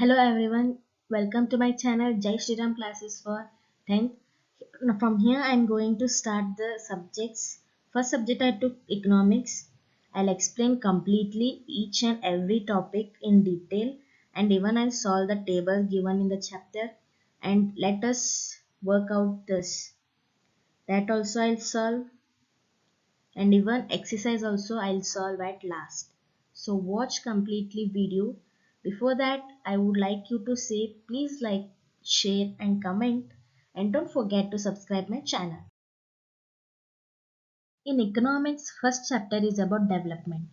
Hello everyone, welcome to my channel Jai Shriram classes for 10th. From here I am going to start the subjects. First subject I took economics. I'll explain completely each and every topic in detail and even I'll solve the table given in the chapter and let us work out this. That also I'll solve and even exercise also I'll solve at last. So watch completely video. Before that I would like you to say please like, share and comment and don't forget to subscribe my channel. In economics, first chapter is about development.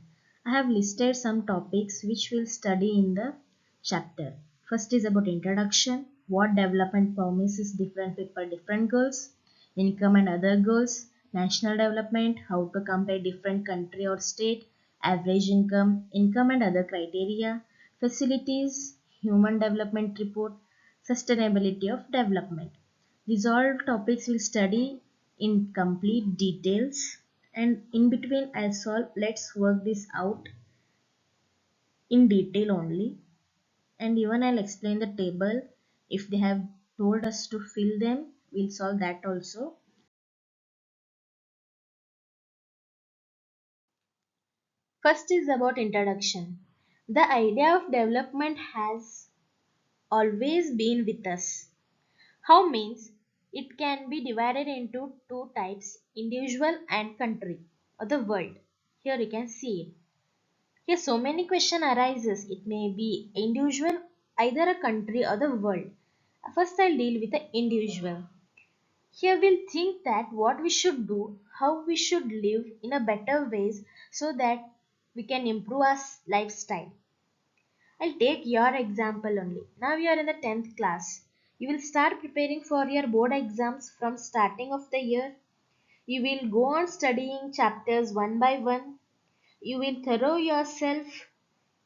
I have listed some topics which we'll study in the chapter. First is about introduction, what development promises different people, different goals, income and other goals, national development, how to compare different country or state, average income, income and other criteria, facilities, human development report, sustainability of development. These all topics we'll study in complete details and in between I'll solve. Let's work this out in detail only and even I'll explain the table. If they have told us to fill them, we'll solve that also. First is about introduction. The idea of development has always been with us. How means it can be divided into two types, individual and country or the world. Here you can see it. Here so many question arises. It may be individual, either a country or the world. First I'll deal with the individual. Here we'll think that what we should do, how we should live in a better ways so that we can improve our lifestyle. I'll take your example only. Now you are in the 10th class. You will start preparing for your board exams from starting of the year. You will go on studying chapters one by one. You will thorough yourself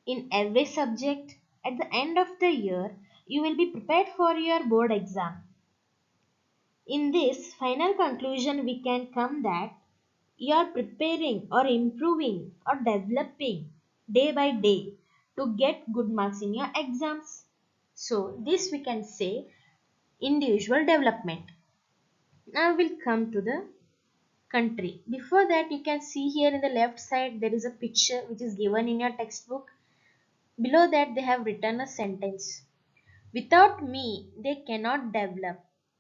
in every subject. At the end of the year, you will be prepared for your board exam. In this final conclusion, we can come that you are preparing or improving or developing day by day to get good marks in your exams. So, this we can say individual development. Now we'll come to the country. Before that, you can see here in the left side there is a picture which is given in your textbook. Below that, they have written a sentence. Without me, they cannot develop.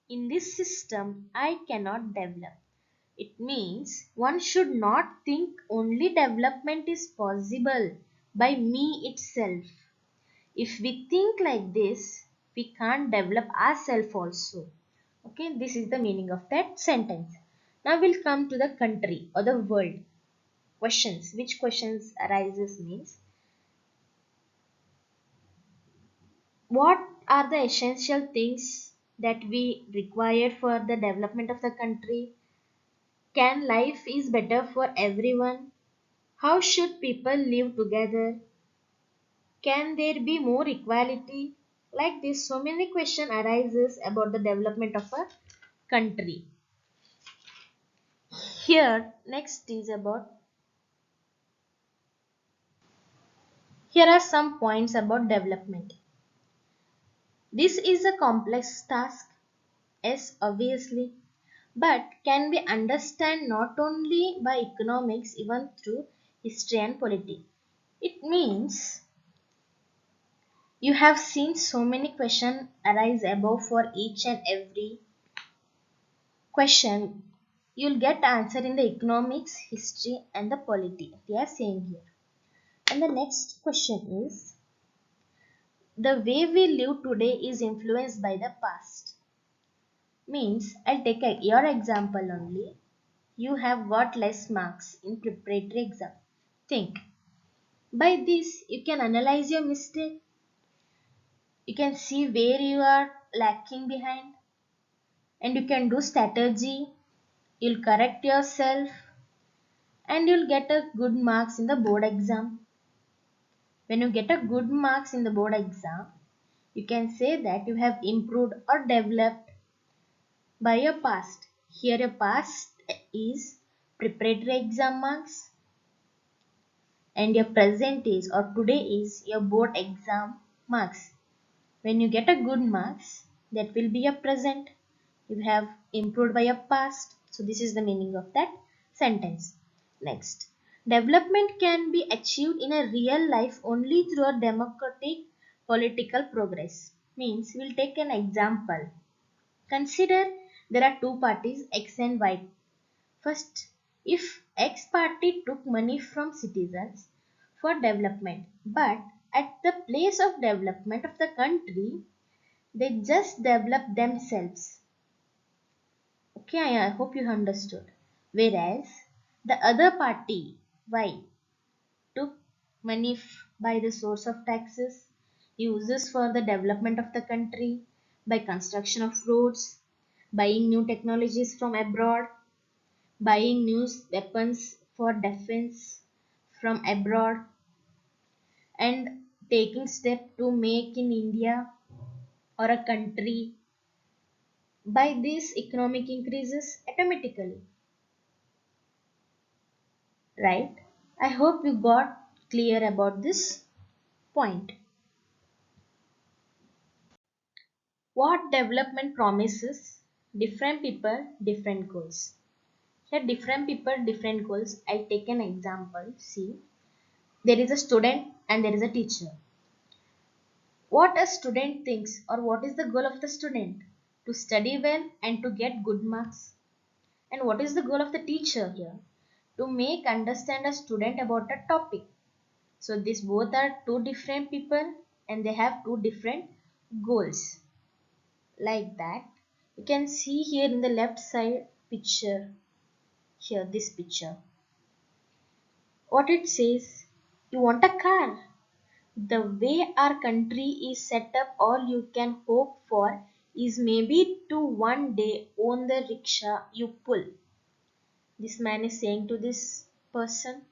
In this system, I cannot develop. It means one should not think only development is possible by me itself. If we think like this, we can't develop ourselves also. Okay, this is the meaning of that sentence. Now we'll come to the country or the world. Questions. Which questions arises means what are the essential things that we require for the development of the country? Can life is better for everyone? How should people live together? Can there be more equality? Like this, so many questions arises about the development of a country. Here, next is about, here are some points about development. This is a complex task, yes, obviously, but can be understand not only by economics, even through history and politics. It means you have seen so many questions arise above for each and every question. You'll get answer in the economics, history and the polity. They are saying here. And the next question is the way we live today is influenced by the past. Means I'll take your example only. You have got less marks in preparatory exam. Think. By this you can analyze your mistake. You can see where you are lacking behind and you can do strategy. You'll correct yourself and you'll get a good marks in the board exam. When you get a good marks in the board exam, you can say that you have improved or developed by your past. Here your past is preparatory exam marks and your present is or today is your board exam marks. When you get a good marks, that will be a present. You have improved by a past. So this is the meaning of that sentence. Next, development can be achieved in a real life only through a democratic political progress. Means we'll take an example. Consider there are two parties X and Y. First, if X party took money from citizens for development, but at the place of development of the country, they just develop themselves. Okay, I hope you understood. Whereas the other party, Y, took money by the source of taxes, uses for the development of the country, by construction of roads, buying new technologies from abroad, buying new weapons for defense from abroad, and taking step to make in India or a country. By this, economic increases automatically, right? I hope you got clear about this point. What development promises? Different people, different goals. Here, different people, different goals. I'll take an example. See, there is a student and there is a teacher. What a student thinks, or what is the goal of the student? To study well and to get good marks. And what is the goal of the teacher here? To make understand a student about a topic. So these both are two different people and they have two different goals. Like that, you can see here in the left side picture, here this picture. What it says, you want a car. The way our country is set up, all you can hope for is maybe to one day own the rickshaw you pull. This man is saying to this person.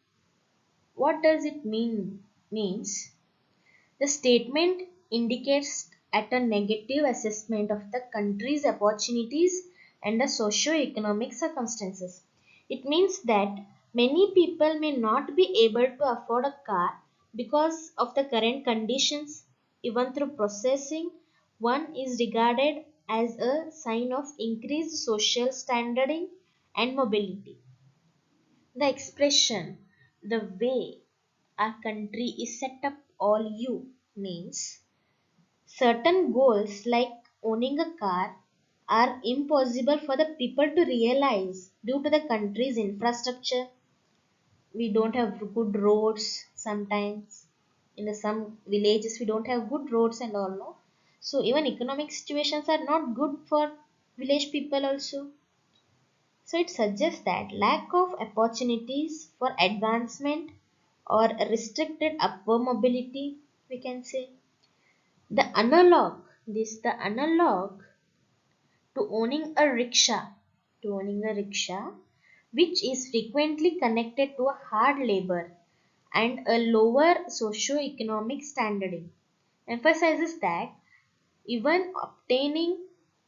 What does it mean? Means the statement indicates at a negative assessment of the country's opportunities and the socio-economic circumstances. It means that many people may not be able to afford a car because of the current conditions. Even through processing, one is regarded as a sign of increased social standing and mobility. The expression, the way our country is set up all you means certain goals like owning a car are impossible for the people to realize due to the country's infrastructure. We don't have good roads sometimes. In some villages, we don't have good roads and all. No? So, even economic situations are not good for village people also. So it suggests that lack of opportunities for advancement or restricted upward mobility, we can say. The analog to owning a rickshaw, which is frequently connected to a hard labor and a lower socio-economic standing, emphasizes that even obtaining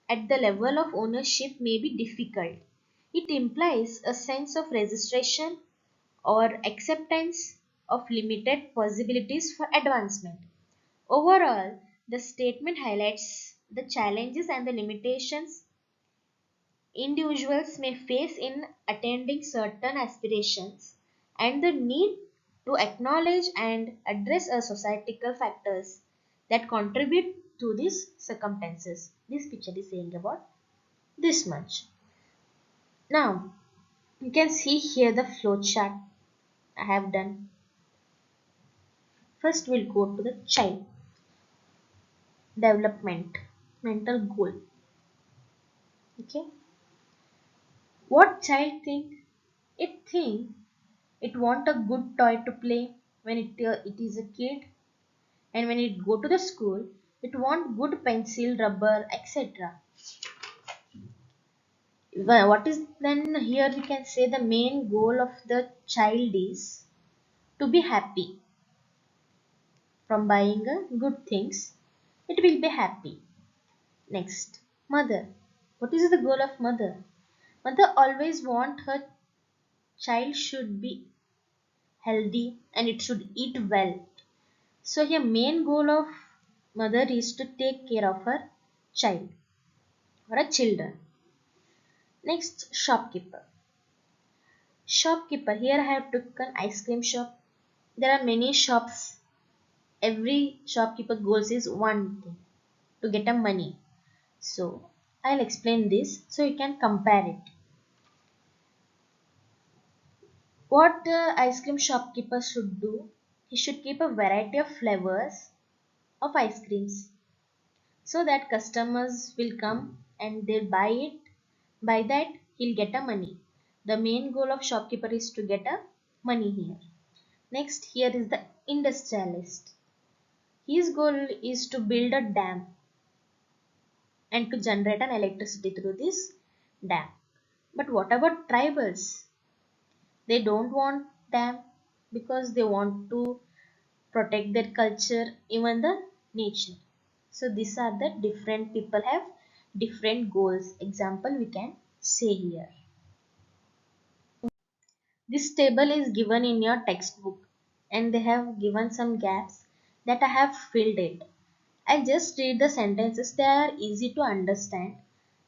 at the level of ownership may be difficult. It implies a sense of registration or acceptance of limited possibilities for advancement. Overall, the statement highlights the challenges and the limitations individuals may face in attending certain aspirations and the need to acknowledge and address a societal factors that contribute to these circumstances. This picture is saying about this much. Now, you can see here the flow chart I have done. First, we'll go to the child development mental goal. Okay, what child think it want a good toy to play when it is a kid, and when it go to the school it want good pencil, rubber, etc. What is then here we can say the main goal of the child is to be happy from buying good things. It will be happy. Next, mother. What is the goal of mother? Mother always want her child should be healthy and it should eat well. So here main goal of mother is to take care of her child or a children. Next, shopkeeper. Shopkeeper, here I have taken ice cream shop. There are many shops. Every shopkeeper goals is one thing, to get a money. So I'll explain this so you can compare it. What the ice cream shopkeeper should do, he should keep a variety of flavors of ice creams so that customers will come and they'll buy it. By that, he'll get a money. The main goal of shopkeeper is to get a money here. Next, here is the industrialist. His goal is to build a dam and to generate an electricity through this dam. But what about tribals? They don't want dam because they want to protect their culture, even the nature. So these are the different people have different goals. Example we can say here. This table is given in your textbook and they have given some gaps that I have filled it. I just read the sentences, they are easy to understand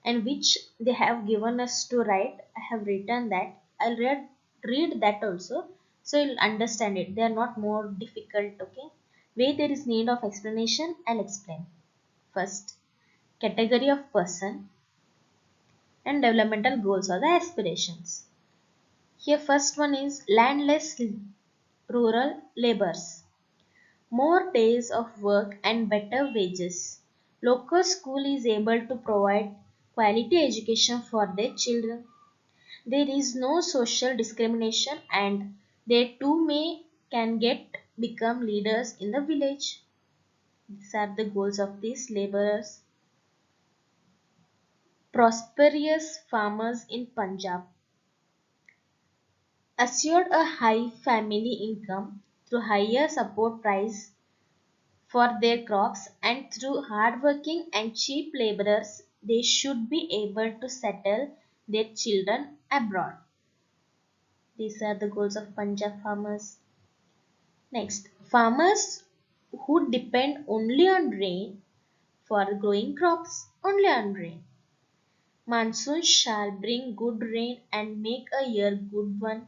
and which they have given us to write. I have written that. I'll read that also so you'll understand it. They are not more difficult, okay? Where there is need of explanation, I'll explain. First, category of person and developmental goals or the aspirations. Here first one is landless rural laborers. More days of work and better wages. Local school is able to provide quality education for their children. There is no social discrimination and they too may can get become leaders in the village. These are the goals of these laborers. Prosperous farmers in Punjab assured a high family income through higher support price for their crops and through hardworking and cheap laborers they should be able to settle their children abroad. These are the goals of Punjab farmers. Next, farmers who depend only on rain for growing crops, only on rain. Monsoon shall bring good rain and make a year good one.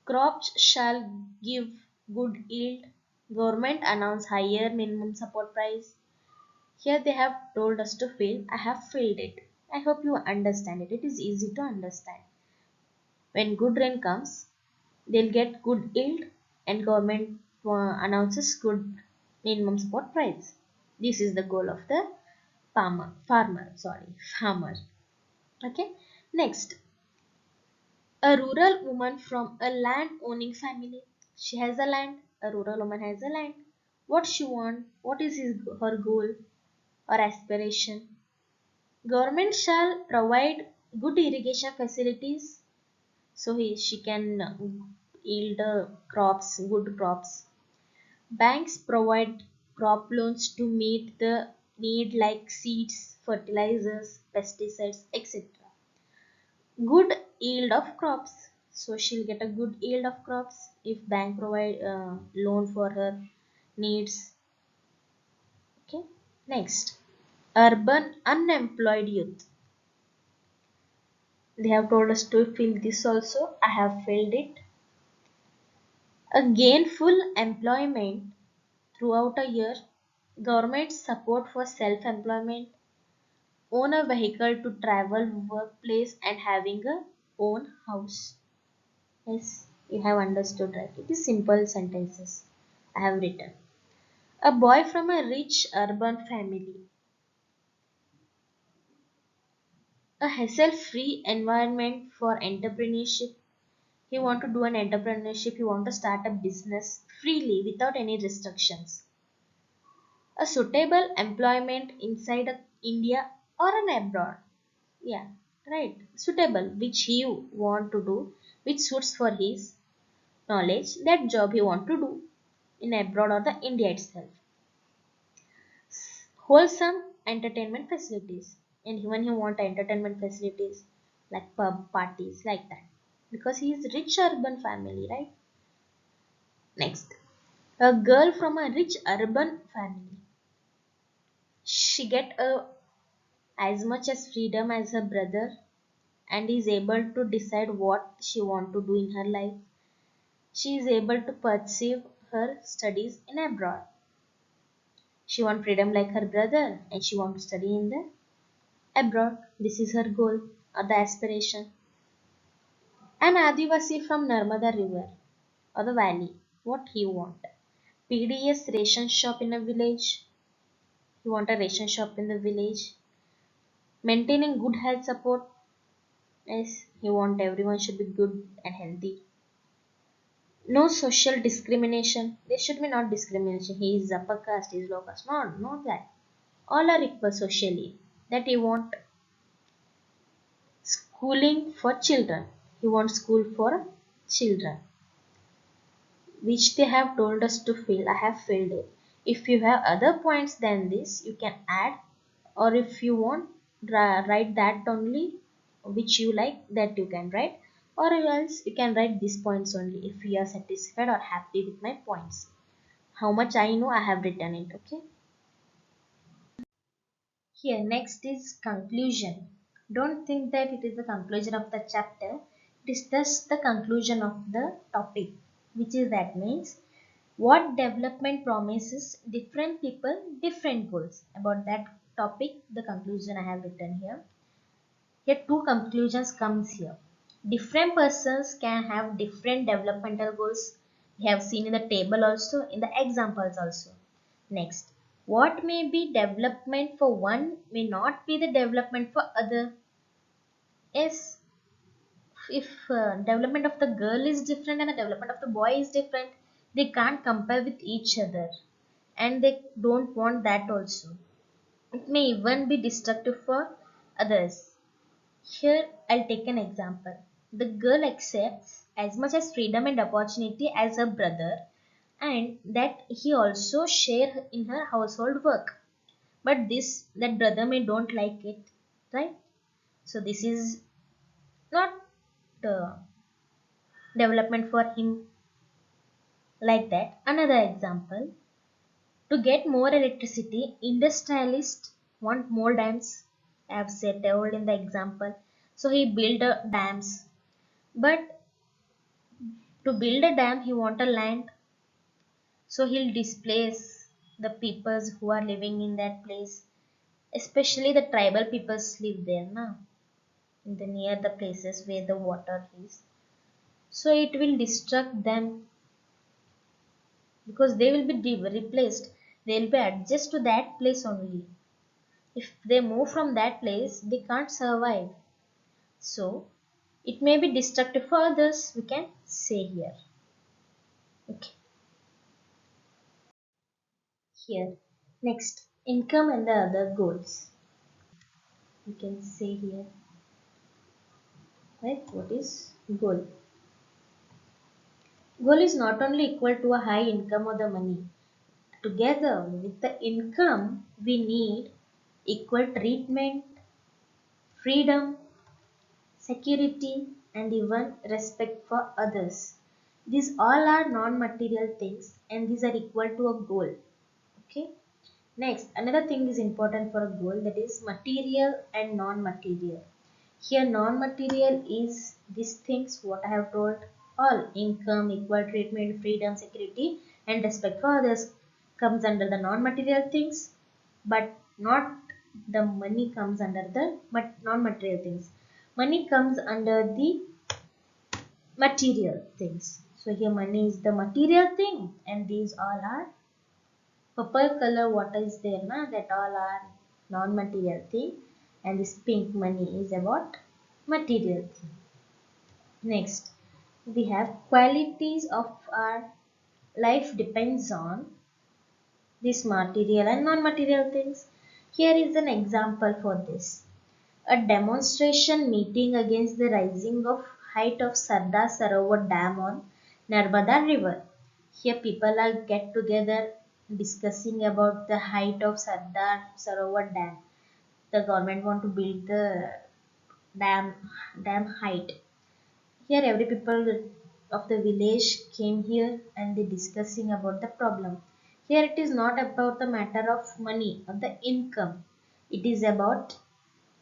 Crops shall give good yield. Government announce higher minimum support price. Here they have told us to fill. I have filled it. I hope you understand it. It is easy to understand. When good rain comes, they'll get good yield and government announces good minimum support price. This is the goal of the farmer. Okay. Next, a rural woman from a land owning family. She has a land. A rural woman has a land. What she want? What is her goal or aspiration? Government shall provide good irrigation facilities so she can yield crops, good crops. Banks provide crop loans to meet the need like seeds, fertilizers, pesticides, etc. Good yield of crops. So she'll get a good yield of crops if bank provide loan for her needs. Okay. Next, urban unemployed youth. They have told us to fill this also. I have filled it. A gainful employment throughout a year, government support for self-employment, own a vehicle to travel workplace and having a own house. Yes, you have understood right. It is simple sentences I have written. A boy from a rich urban family, a hassle-free environment for entrepreneurship. He want to do an entrepreneurship, he want to start a business freely without any restrictions. A suitable employment inside India or an abroad. Yeah, right. Suitable, which he want to do, which suits for his knowledge, that job he want to do in abroad or the India itself. Wholesome entertainment facilities. And when he want entertainment facilities like pub parties like that. Because he is rich urban family, right? Next. A girl from a rich urban family. She get as much as freedom as her brother and is able to decide what she want to do in her life. She is able to pursue her studies in abroad. She want freedom like her brother and she want to study in the abroad. This is her goal or the aspiration. An Adivasi from Narmada River or the valley, what he want? PDS ration shop in a village. He want a ration shop in the village. Maintaining good health support. Yes, he want everyone should be good and healthy. No social discrimination. There should be not discrimination. He is upper caste, he is low caste. Not that. All are equal socially. That he want schooling for children. He wants school for children, which they have told us to fill. I have filled it. If you have other points than this, you can add, or if you want, write that only which you like, that you can write, or else you can write these points only if you are satisfied or happy with my points. How much I know, I have written it. Okay. Here, next is conclusion. Don't think that it is the conclusion of the chapter. It is just the conclusion of the topic, which is that means what development promises different people different goals. About that topic, the conclusion I have written here. Here, two conclusions comes here. Different persons can have different developmental goals. We have seen in the table also, in the examples also. Next, what may be development for one may not be the development for other. Yes, if development of the girl is different and the development of the boy is different, they can't compare with each other, and they don't want that also. It may even be destructive for others. Here, I'll take an example. The girl accepts as much as freedom and opportunity as her brother, and that he also share in her household work. But this that brother may don't like it, right? So this is not the development for him like that. Another example: to get more electricity, industrialists want more dams. I have said told in the example. So he built dams, but to build a dam, he want a land, so he'll displace the peoples who are living in that place. Especially the tribal peoples live there, na, in the near the places where the water is. So it will distract them because they will be replaced. They will be adjust to that place only. If they move from that place, they can't survive. So it may be destructive for others. We can say here. Okay. Here, next, income and the other goals. We can say here, right? What is goal? Goal is not only equal to a high income or the money. Together with the income, we need equal treatment, freedom, security, and even respect for others. These all are non-material things, and these are equal to a goal. Okay. Next, another thing is important for a goal, that is material and non-material. Here non-material is these things what I have told, all income, equal treatment, freedom, security, and respect for others comes under the non-material things, but not the money comes under the non-material things. Money comes under the material things. So here money is the material thing, and these all are purple color what is there na, that all are non-material thing, and this pink money is about material thing. Next, we have qualities of our life depends on this material and non-material things. Here is an example for this. A demonstration meeting against the rising of height of Sardar Sarovar Dam on Narmada River. Here people are get together discussing about the height of Sardar Sarovar Dam. The government want to build the dam height. Here every people of the village came here and they discussing about the problem. Here it is not about the matter of money or the income. It is about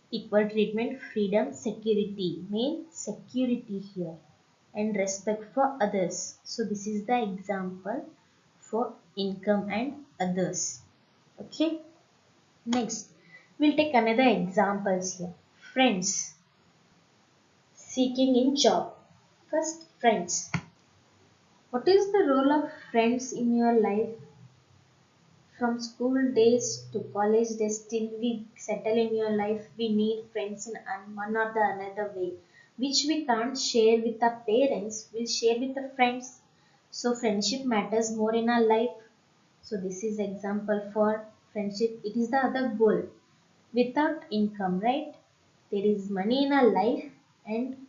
equal treatment, freedom, security, main security here, and respect for others. So this is the example for income and others. Okay. Next, we'll take another examples here. Friends seeking in job. First, friends. What is the role of friends in your life? From school days to college days till we settle in your life, we need friends in one or the another way, which we can't share with our parents, we'll share with the friends. So friendship matters more in our life. So this is example for friendship. It is the other goal. Without income, right? There is money in our life and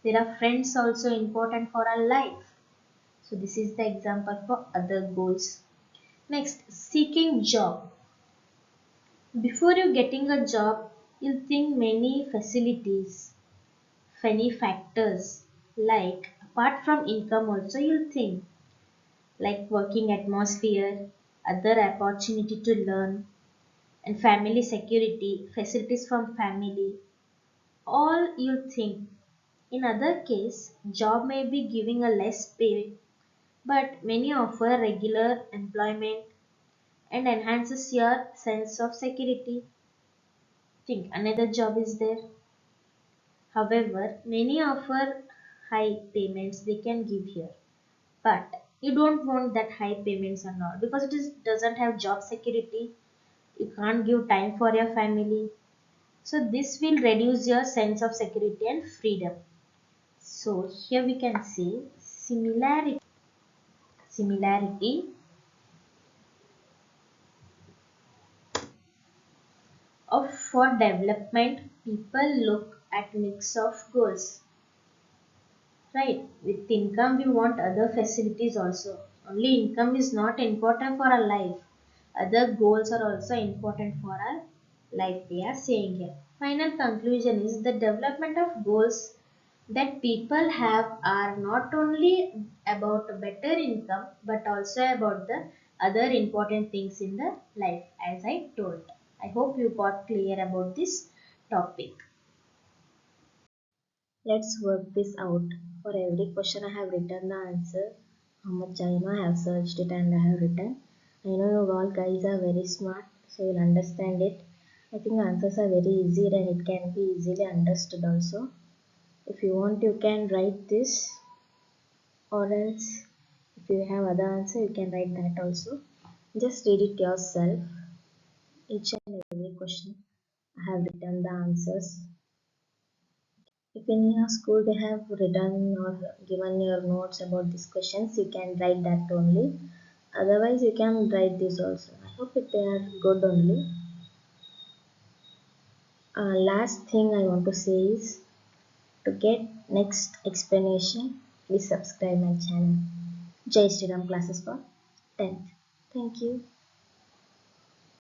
there are friends also important for our life. So this is the example for other goals. Next, seeking job. Before you getting a job, you'll think many facilities, many factors. Like apart from income also you'll think like working atmosphere, other opportunity to learn, and family security, facilities from family. All you think. In other case, job may be giving a less pay, but many offer regular employment and enhances your sense of security. Think another job is there. However, many offer high payments they can give here. But you don't want that high payments and all because doesn't have job security. You can't give time for your family. So this will reduce your sense of security and freedom. So here we can see similarity of for development people look at mix of goals, right? With income we want other facilities also. Only income is not important for our life, other goals are also important for our life, we are saying here. Final conclusion is the development of goals that people have are not only about better income but also about the other important things in the life, as I told. I hope you got clear about this topic. Let's work this out. For every question I have written the answer, how much I know I have searched it and I have written. I know you all guys are very smart, so you'll understand it. I think answers are very easy and it can be easily understood also. If you want, you can write this, or else if you have other answer, you can write that also. Just read it yourself. Each and every question I have written the answers. If in your school they have written or given your notes about these questions, you can write that only. Otherwise, you can write this also. I hope it they are good only. Last thing I want to say is to get next explanation, please subscribe my channel. Jai Shri Ram classes for 10th. Thank you.